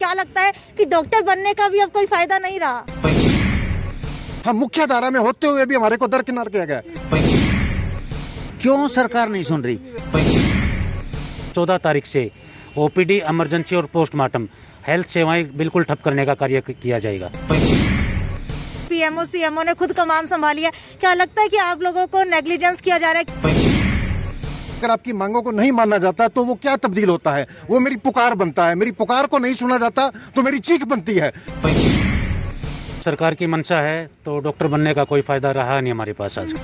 क्या लगता है कि डॉक्टर बनने का भी अब कोई फायदा नहीं रहा? हम मुख्य धारा में होते हुए भी हमारे को दरकिनार किया गया। क्यों सरकार नहीं सुन रही? 14 तारीख से ओपीडी, इमरजेंसी और पोस्टमार्टम हेल्थ सेवाएं बिल्कुल ठप करने का कार्य किया जाएगा। पीएमओ सीएमओ ने खुद कमान संभाली है, क्या लगता है कि आप लोगों को नेग्लिजेंस किया जा रहा है? अगर आपकी मांगों को नहीं माना जाता तो वो क्या तब्दील होता है? वो मेरी पुकार बनता है। मेरी पुकार को नहीं सुना जाता तो मेरी चीख बनती है। सरकार की मंशा है तो डॉक्टर बनने का कोई फायदा रहा नहीं हमारे पास आज।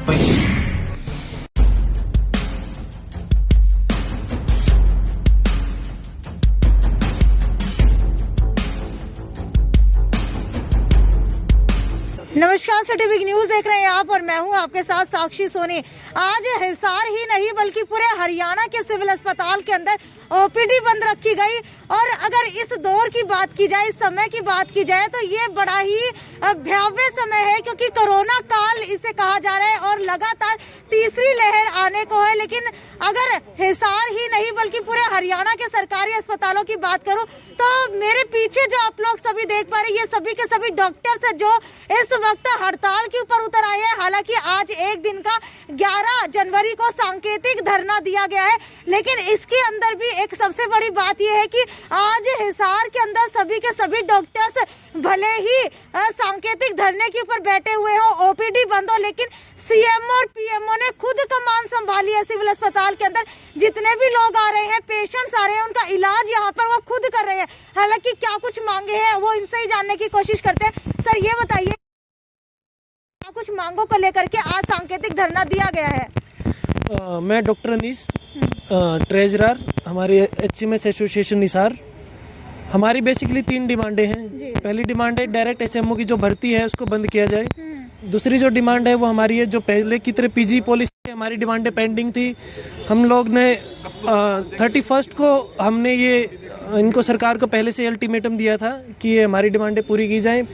नमस्कार, सिटी बिग न्यूज देख रहे हैं आप और मैं हूं आपके साथ साक्षी सोनी। आज हिसार ही नहीं बल्कि पूरे हरियाणा के सिविल अस्पताल के अंदर ओपीडी बंद रखी गई। और अगर इस दौर की बात की जाए, इस समय की बात की जाए तो ये बड़ा ही भयावह समय है, क्योंकि कोरोना काल इसे कहा जा रहा है और लगातार तीसरी लहर आने को है। लेकिन अगर हिसार ही नहीं बल्कि पूरे हरियाणा के सरकारी अस्पतालों की बात करूं तो मेरे पीछे जो आप लोग सभी देख पा रहे हैं, ये सभी के सभी डॉक्टर्स है जो इस वक्त हड़ताल के ऊपर उतर आए हैं। हालांकि आज एक दिन का 11 जनवरी को सांकेतिक धरना दिया गया है, लेकिन इसके अंदर भी एक सबसे बड़ी बात यह है कि आज हिसार के अंदर सभी के सभी डॉक्टर्स भले ही सांकेतिक धरने के ऊपर बैठे हुए हो, ओपीडी बंद हो, लेकिन सीएमओ और पीएमओ ने खुद कमान संभाली है सिविल अस्पताल के अंदर। जितने भी लोग आ रहे हैं, पेशेंट्स आ रहे हैं, उनका इलाज यहाँ पर वो खुद कर रहे हैं। हालांकि क्या कुछ मांगे हैं वो इनसे ही जानने की कोशिश करते हैं। सर, ये बताइए, क्या कुछ मांगों को लेकर के आज सांकेतिक धरना दिया गया है? मैं डॉक्टर अनीस, ट्रेजरर हमारे HMS एसोसिएशन हिसार। हमारी बेसिकली 3 डिमांडें हैं। पहली डिमांड है डायरेक्ट SMO की जो भर्ती है उसको बंद किया जाए। दूसरी जो डिमांड है वो हमारी है जो पहले की तरह PG पॉलिसी, हमारी डिमांडें पेंडिंग थी। हम लोग ने 31 को हमने ये इनको सरकार को पहले से अल्टीमेटम दिया था कि ये हमारी डिमांडें पूरी की जाएं,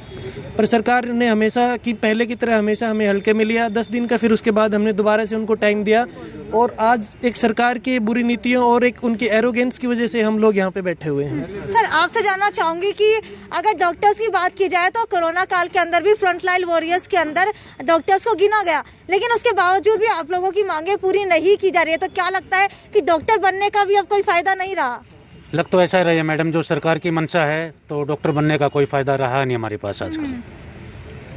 पर सरकार ने हमेशा की पहले की तरह हमेशा हमें हल्के में लिया 10 दिन का। फिर उसके बाद हमने दोबारा से उनको टाइम दिया और आज एक सरकार की बुरी नीतियों और एक उनकी एरोगेंस की वजह से हम लोग यहाँ पे बैठे हुए हैं। सर, आपसे जानना चाहूंगी कि अगर डॉक्टर्स की बात की जाए तो कोरोना काल के अंदर भी फ्रंटलाइन वॉरियर्स के अंदर डॉक्टर्स को गिना गया, लेकिन उसके बावजूद भी आप लोगों की मांगे पूरी नहीं की जा रही है। तो क्या लगता है कि डॉक्टर बनने का भी अब कोई फायदा नहीं रहा? लग तो ऐसा ही रहा है मैडम, जो सरकार की मंशा है तो डॉक्टर बनने का कोई फायदा रहा नहीं हमारे पास आजकल।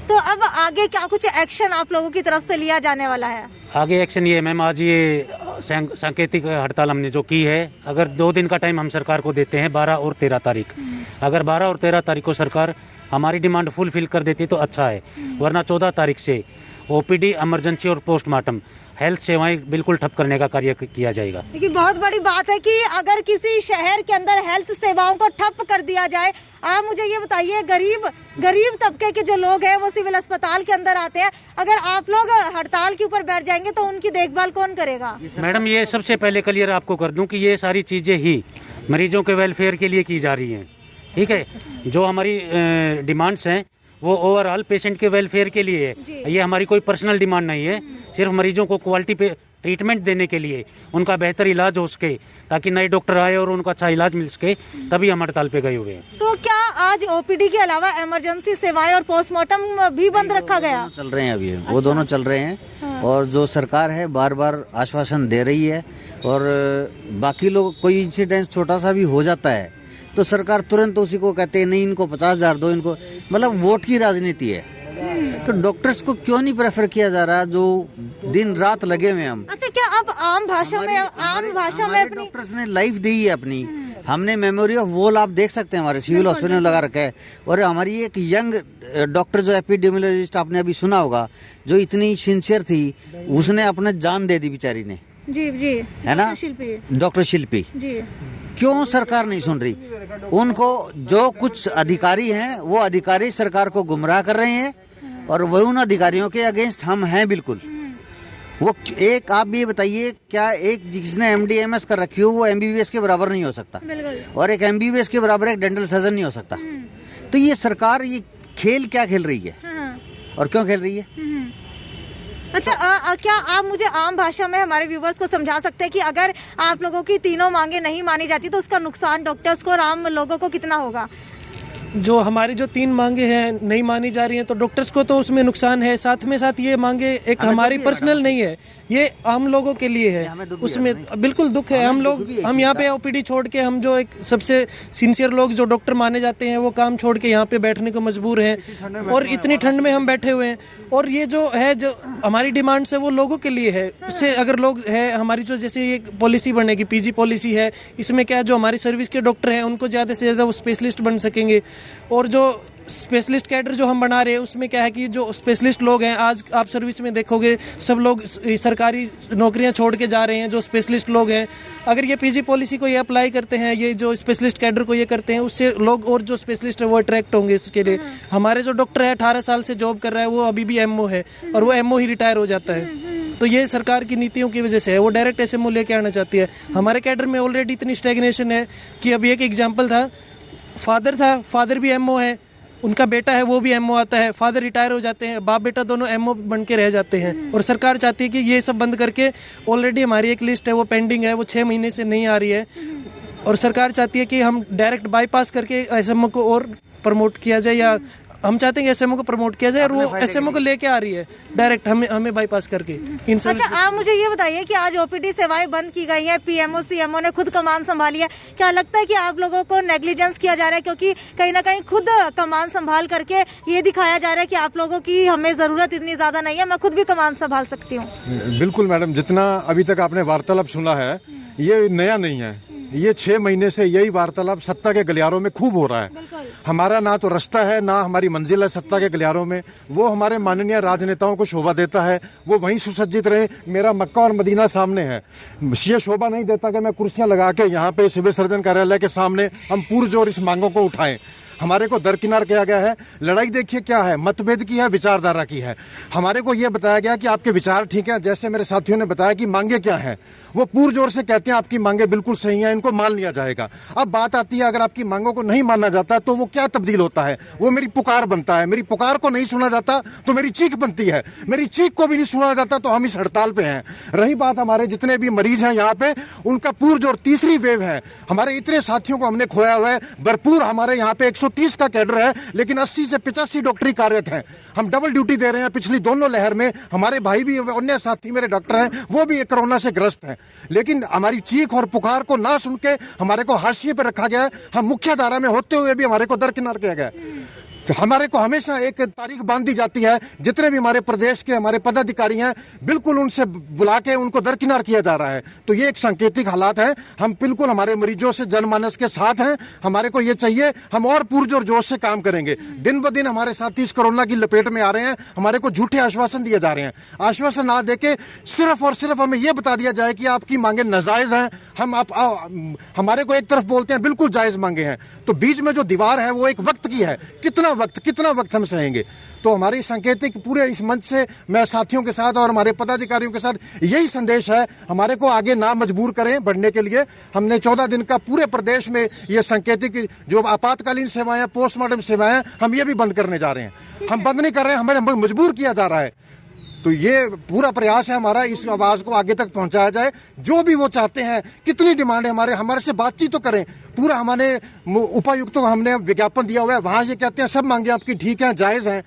तो अब आगे क्या कुछ एक्शन आप लोगों की तरफ से लिया जाने वाला है? आगे एक्शन ये मैम, आज ये सांकेतिक हड़ताल हमने जो की है, अगर 2 दिन का टाइम हम सरकार को देते हैं, 12 और 13 तारीख, अगर 12 और 13 तारीख को सरकार हमारी डिमांड फुलफिल कर देती तो अच्छा है, वरना 14 तारीख से ओपीडी, इमरजेंसी और पोस्टमार्टम हेल्थ सेवाएं बिल्कुल ठप करने का कार्य किया जाएगा। देखिए, बहुत बड़ी बात है कि अगर किसी शहर के अंदर हेल्थ सेवाओं को ठप कर दिया जाए। आप मुझे ये बताइए, गरीब तबके के जो लोग हैं वो सिविल अस्पताल के अंदर आते हैं, अगर आप लोग हड़ताल के ऊपर बैठ जाएंगे तो उनकी देखभाल कौन करेगा? मैडम, ये सबसे पहले क्लियर आपको कर दूं कि ये सारी चीजें ही मरीजों के वेलफेयर के लिए की जा रही हैं, ठीक है। जो हमारी डिमांड्स हैं वो ओवरऑल पेशेंट के वेलफेयर के लिए है। ये हमारी कोई पर्सनल डिमांड नहीं है, सिर्फ मरीजों को क्वालिटी पे ट्रीटमेंट देने के लिए, उनका बेहतर इलाज हो सके, ताकि नए डॉक्टर आए और उनका अच्छा इलाज मिल सके, तभी हम हड़ताल पे गए हुए हैं। तो क्या आज ओपीडी के अलावा इमरजेंसी सेवाएं और पोस्टमार्टम भी बंद रखा गया? चल रहे हैं अभी, वो दोनों चल रहे हैं। और जो सरकार है बार बार आश्वासन दे रही है, और बाकी लोग कोई इंसिडेंट छोटा सा भी हो जाता है तो सरकार तुरंत उसी को कहते हैं नहीं, इनको 50,000 दो, इनको, मतलब वोट की राजनीति है। तो डॉक्टर्स को क्यों नहीं प्रेफर किया जा रहा जो दिन रात लगे हुए हम? अच्छा, क्या आप आम भाषा में अपनी डॉक्टर्स ने लाइफ दी है अपनी। हमने मेमोरी ऑफ वॉल आप देख सकते हैं हमारे सिविल हॉस्पिटल में लगा रखा है। और हमारी एक यंग डॉक्टर जो एपिडेमियोलॉजिस्ट आपने अभी सुना होगा, जो इतनी सिंसियर थी, उसने अपने जान दे दी बेचारी ने। जी है ना, डॉक्टर शिल्पी जी। क्यों सरकार नहीं सुन रही? उनको जो कुछ अधिकारी हैं वो अधिकारी सरकार को गुमराह कर रहे हैं, और वह उन अधिकारियों के अगेंस्ट हम हैं बिल्कुल। वो एक, आप भी बताइए, क्या एक जिसने MD MS कर रखी हो वो MBBS के बराबर नहीं हो सकता, और एक MBBS के बराबर एक डेंटल सर्जन नहीं हो सकता? तो ये सरकार ये खेल क्या खेल रही है और क्यों खेल रही है? अच्छा, क्या आप मुझे आम भाषा में हमारे व्यूवर्स को समझा सकते हैं कि अगर आप लोगों की तीनों मांगे नहीं मानी जाती तो उसका नुकसान डॉक्टर्स को और आम लोगों को कितना होगा? जो हमारी जो 3 मांगे हैं नहीं मानी जा रही हैं, तो डॉक्टर्स को तो उसमें नुकसान है, साथ में साथ ये मांगे एक हमारी पर्सनल नहीं है, ये आम लोगों के लिए है, उसमें बिल्कुल दुख है। हम यहाँ पे ओपीडी छोड़ के, हम जो एक सबसे सिंसियर लोग जो डॉक्टर माने जाते हैं, वो काम छोड़ के यहाँ पे बैठने को मजबूर हैं, और इतनी ठंड में हम बैठे हुए हैं। और ये जो है, जो हमारी डिमांड्स है वो लोगों के लिए है। उससे अगर लोग है, हमारी जो जैसे ये पॉलिसी बनेगी, पीजी पॉलिसी है, इसमें क्या है, जो हमारी सर्विस के डॉक्टर हैं उनको ज़्यादा से ज़्यादा वो स्पेशलिस्ट बन सकेंगे। और जो स्पेशलिस्ट कैडर जो हम बना रहे हैं, उसमें क्या है कि जो स्पेशलिस्ट लोग हैं, आज आप सर्विस में देखोगे सब लोग सरकारी नौकरियां छोड़ के जा रहे हैं, जो स्पेशलिस्ट लोग हैं। अगर ये पीजी पॉलिसी को ये अप्लाई करते हैं, ये जो स्पेशलिस्ट कैडर को ये करते हैं, उससे लोग और जो स्पेशलिस्ट है वो अट्रैक्ट होंगे इसके लिए। हमारे जो डॉक्टर है 18 साल से जॉब कर रहा है, वो अभी भी एमओ है, और वो एमओ ही रिटायर हो जाता है। तो ये सरकार की नीतियों की वजह से है, वो डायरेक्ट एसएमओ लेके आना चाहती है। हमारे कैडर में ऑलरेडी इतनी स्टैग्नेशन है कि अभी एक एग्जाम्पल था, फादर भी एमओ है, उनका बेटा है वो भी एमओ आता है, फादर रिटायर हो जाते हैं, बाप बेटा दोनों एमओ बन के रह जाते हैं। और सरकार चाहती है कि ये सब बंद करके, ऑलरेडी हमारी एक लिस्ट है वो पेंडिंग है, वो 6 महीने से नहीं आ रही है, और सरकार चाहती है कि हम डायरेक्ट बाईपास करके एसएमओ को और प्रमोट किया जाए, या हम चाहते हैं कि एसएमओ को प्रमोट किया जाए, और वो एसएमओ को लेके आ रही है डायरेक्ट हमें बाईपास करके। अच्छा, आप मुझे ये बताइए कि आज ओपीडी सेवाएं बंद की गई हैं, पीएमओ सीएमओ ने खुद कमान संभाली है, क्या लगता है कि आप लोगों को नेग्लिजेंस किया जा रहा है? क्योंकि कहीं ना कहीं खुद कमान संभाल करके ये दिखाया जा रहा है कि आप लोगों की हमें जरूरत इतनी ज्यादा नहीं है, मैं खुद भी कमान संभाल सकती हूँ। बिल्कुल मैडम, जितना अभी तक आपने वार्तालाप सुना है, ये नया नहीं है। ये 6 महीने से यही वार्तालाप सत्ता के गलियारों में खूब हो रहा है। हमारा ना तो रास्ता है, ना हमारी मंजिल है सत्ता के गलियारों में। वो हमारे माननीय राजनेताओं को शोभा देता है, वो वहीं सुसज्जित रहे। मेरा मक्का और मदीना सामने है, ये शोभा नहीं देता कि मैं कुर्सियां लगा के यहाँ पे सिविल सर्जन कार्यालय के सामने हम पुरजोर इस मांगों को उठाएं। हमारे को दरकिनार किया गया है। लड़ाई देखिए क्या है, मतभेद की है, विचारधारा की है। हमारे को यह बताया गया कि आपके विचार ठीक है, जैसे मेरे साथियों ने बताया कि मांगे क्या है, वो पुरजोर से कहते हैं आपकी मांगे बिल्कुल सही है, इनको मान लिया जाएगा। अब बात आती है, अगर आपकी मांगों को नहीं माना जाता तो वो क्या तब्दील होता है? वो मेरी पुकार बनता है। मेरी पुकार को नहीं सुना जाता तो मेरी चीख बनती है। मेरी चीख को भी नहीं सुना जाता तो हम इस हड़ताल पे हैं। रही बात हमारे जितने भी मरीज हैं यहाँ पे, उनका पुरजोर तीसरी वेव है। हमारे इतने साथियों को हमने खोया हुआ है भरपूर। हमारे यहाँ पे 130 का कैडर है, लेकिन 80 से 85 डॉक्टरी कार्यरत हैं। हम डबल ड्यूटी दे रहे हैं पिछली दोनों लहर में। हमारे भाई भी, अन्य साथी मेरे डॉक्टर हैं, वो भी कोरोना से ग्रस्त हैं। लेकिन हमारी चीख और पुकार को ना सुन के हमारे को हाशिए पर रखा गया है। हम मुख्य धारा में होते हुए भी हमारे को दरकिनार किया गया है। तो हमारे को हमेशा एक तारीख बांध दी जाती है। जितने भी हमारे प्रदेश के हमारे पदाधिकारी हैं, बिल्कुल उनसे बुला के उनको दरकिनार किया जा रहा है। तो ये एक सांकेतिक हालात है। हम बिल्कुल हमारे मरीजों से, जनमानस के साथ हैं। हमारे को ये चाहिए, हम और पुरजोर जोश से काम करेंगे। दिन ब दिन हमारे साथी इस कोरोना की लपेट में आ रहे हैं। हमारे को झूठे आश्वासन दिए जा रहे हैं। आश्वासन ना देके सिर्फ और सिर्फ हमें यह बता दिया जाए कि आपकी मांगे नाजायज हैं। हमारे को एक तरफ बोलते हैं बिल्कुल जायज मांगे हैं, तो बीच में जो दीवार है वो एक वक्त की है। कितना वक्त हम सहेंगे? तो हमारी सांकेतिक पूरे इस मंच से मैं साथियों के साथ और हमारे पदाधिकारियों के साथ यही संदेश है, हमारे को आगे ना मजबूर करें बढ़ने के लिए। हमने 14 दिन का पूरे प्रदेश में ये सांकेतिक जो आपातकालीन सेवाएं, पोस्टमार्टम सेवाएं, हम ये भी बंद करने जा रहे हैं। हम बंद नहीं कर रहे हैं, हमें मजबूर किया जा रहा है। तो ये पूरा प्रयास है हमारा, इस आवाज को आगे तक पहुंचाया जाए। जो भी वो चाहते हैं, कितनी डिमांड है हमारे से बातचीत तो करें। पूरा हमारे उपायुक्तों को हमने विज्ञापन दिया हुआ है, वहां ये कहते हैं सब मांगे आपकी ठीक है, जायज हैं,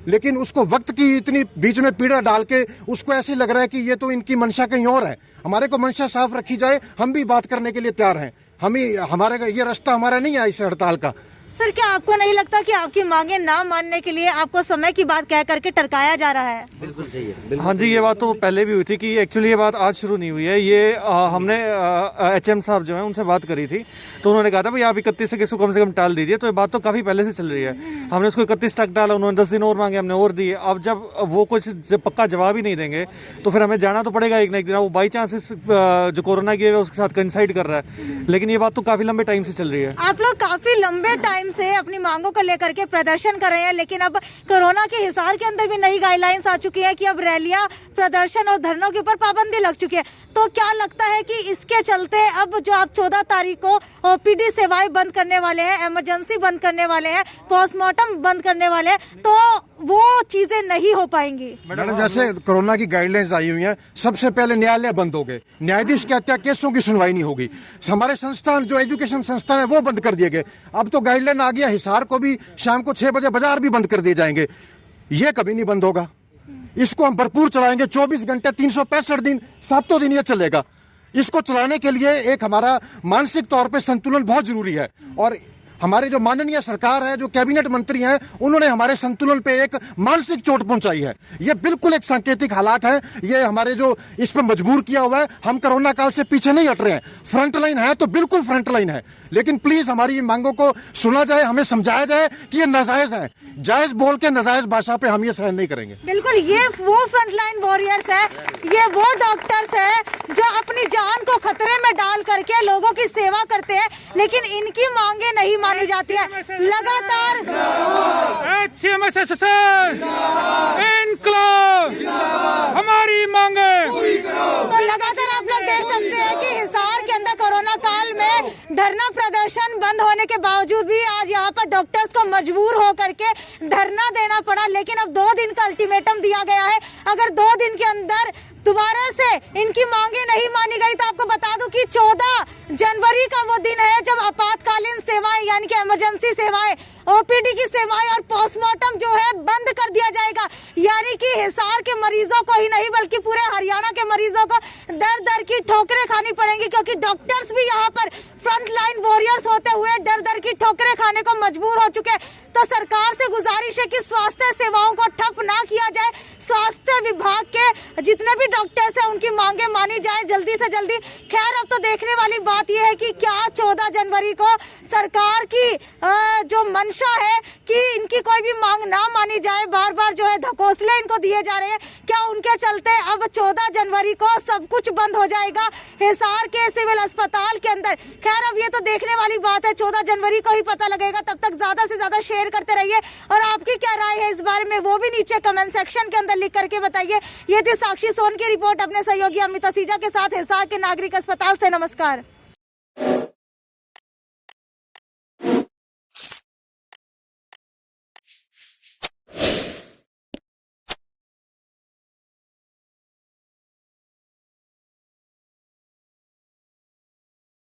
लेकिन उसको वक्त की इतनी बीच में पीड़ा डाल के उसको ऐसे लग रहा है कि ये तो इनकी मंशा कहीं और है। हमारे को मंशा साफ रखी जाए, हम भी बात करने के लिए तैयार हैं। हमारे ये रास्ता हमारा नहीं है इस हड़ताल का। सर, क्या आपको नहीं लगता कि आपकी मांगे ना मानने के लिए आपको समय की बात कह करके टरकाया जा रहा है? बिल्कुल सही है। हाँ जी, ये बात तो पहले भी हुई थी कि एक्चुअली ये बात आज शुरू नहीं हुई है। ये हमने HM साहब जो हैं उनसे बात करी थी, तो उन्होंने कहा था भाई आप 31 के कम से कम टाल दीजिए। तो ये बात तो काफ़ी पहले से चल रही है। हमने उसको 31 तक टाला, उन्होंने 10 दिन और मांगे, हमने और दिए। अब जब वो कुछ पक्का जवाब ही नहीं देंगे तो फिर हमें जाना तो पड़ेगा एक ना एक दिन। वो बाई चांस जो कोरोना की है उसके साथ कंसाइड कर रहा है, लेकिन ये बात तो काफ़ी लंबे टाइम से चल रही है। आप लोग काफी लंबे टाइम से अपनी को लेकर के प्रदर्शन कर रहे हैं, लेकिन अब कोरोना के हिसार के अंदर भी नई गाइडलाइंस आ चुकी है कि अब रैलियां, प्रदर्शन और धरनों के ऊपर पाबंदी लग चुकी है। तो क्या लगता है कि इसके चलते अब जो आप 14 तारीख को ओपीडी सेवाएं बंद करने वाले हैं, इमरजेंसी बंद करने वाले हैं, पोस्टमार्टम बंद करने वाले हैं, तो वो चीजें नहीं हो पाएंगी। मैडम जैसे कोरोना की गाइडलाइंस आई हुई हैं, सबसे पहले न्यायालय बंद हो गए, न्यायाधीश के हत्या केसों की सुनवाई नहीं होगी, हमारे संस्थान जो एजुकेशन संस्थान है वो बंद कर दिए गए। अब तो गाइडलाइन आ गया, हिसार को भी शाम को 6 बजे बाजार भी बंद कर दिए जाएंगे। ये कभी नहीं बंद होगा, इसको हम भरपूर चलाएंगे 24 घंटे 365 दिन 7 दिन ये चलेगा। इसको चलाने के लिए एक हमारा मानसिक तौर पे संतुलन बहुत जरूरी है, और हमारे जो माननीय सरकार है, जो कैबिनेट मंत्री हैं, उन्होंने हमारे संतुलन पे एक मानसिक चोट पहुंचाई है। ये बिल्कुल एक सांकेतिक हालात है, ये हमारे जो इस पे मजबूर किया हुआ है। हम कोरोना काल से पीछे नहीं हट रहे हैं, फ्रंट लाइन है तो बिल्कुल फ्रंट लाइन है, लेकिन प्लीज हमारी मांगों को सुना जाए, हमें समझाया जाए कि ये नाजायज है। जायज बोल के नाजायज भाषा पे हम ये सहन नहीं करेंगे। बिल्कुल, ये वो फ्रंटलाइन वॉरियर्स है, ये वो डॉक्टर्स है जो अपनी जान को खतरे में डाल करके लोगों की सेवा करते हैं, लेकिन इनकी मांगे नहीं मानी जाती है। लगातार हमारी मांगे तो लगातार आप लोग देख सकते हैं कि हिसार के अंदर कोरोना काल में धरना प्रदर्शन बंद होने के बावजूद भी आज यहाँ पर डॉक्टर्स को मजबूर होकर के धरना देना पड़ा। लेकिन अब 2 दिन का अल्टीमेटम दिया गया है, अगर 2 दिन के अंदर दोबारा से इनकी मांगे नहीं मानी गई तो आपको बता दूं कि 14 जनवरी का वो दिन है जब आपातकालीन सेवाएं यानी कि इमरजेंसी सेवाएं, ओपीडी की सेवाएं और पोस्टमार्टम जो है बंद कर दिया जाएगा। यानी कि हिसार के मरीजों को ही नहीं बल्कि पूरे हरियाणा के मरीजों को दर दर की ठोकरें खानी पड़ेंगी, क्योंकि डॉक्टर्स भी यहाँ पर फ्रंट लाइन वॉरियर्स होते हुए दर दर की ठोकरें खाने को मजबूर हो चुके हैं। तो सरकार से गुजारिश है कि स्वास्थ्य सेवाओं को ठप ना किया जाए, स्वास्थ्य विभाग के जितने भी डॉक्टर्स हैं उनकी मांगे मानी जाए जल्दी से जल्दी। खैर, अब तो देखने वाली बात यह है कि क्या 14 जनवरी को सरकार की जो मंशा है कि इनकी कोई भी मांग ना मानी जाए, बार बार जो है धकोसले इनको दिए जा रहे हैं, क्या उनके चलते अब 14 जनवरी को सब कुछ बंद हो जाएगा हिसार के सिविल अस्पताल के अंदर। खैर, अब ये तो देखने वाली बात है, 14 जनवरी को ही पता लगेगा। तब तक ज्यादा से ज्यादा शेयर करते रहिए, और आपकी क्या राय है इस बारे में वो भी नीचे कमेंट सेक्शन के अंदर लिख करके बताइए। ये थी साक्षी सोन की रिपोर्ट अपने सहयोगी अमित असीजा के साथ हिसार के नागरिक अस्पताल से। नमस्कार।